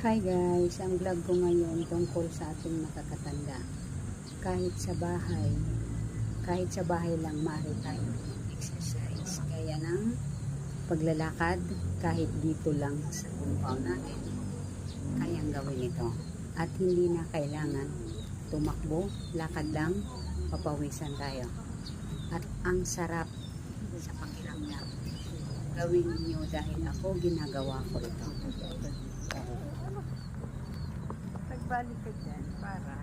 Hi guys, ang vlog ko ngayon tungkol sa ating nakakatanda. Kahit sa bahay lang maaari tayong exercise. Gaya ng paglalakad, kahit dito lang sa compound natin, kayang gawin ito. At hindi na kailangan tumakbo, lakad lang, papawisan tayo. At ang sarap sa pakiramdam. Gawin niyo dahil ako ginagawa ko ito. Nagbalik ka dyan para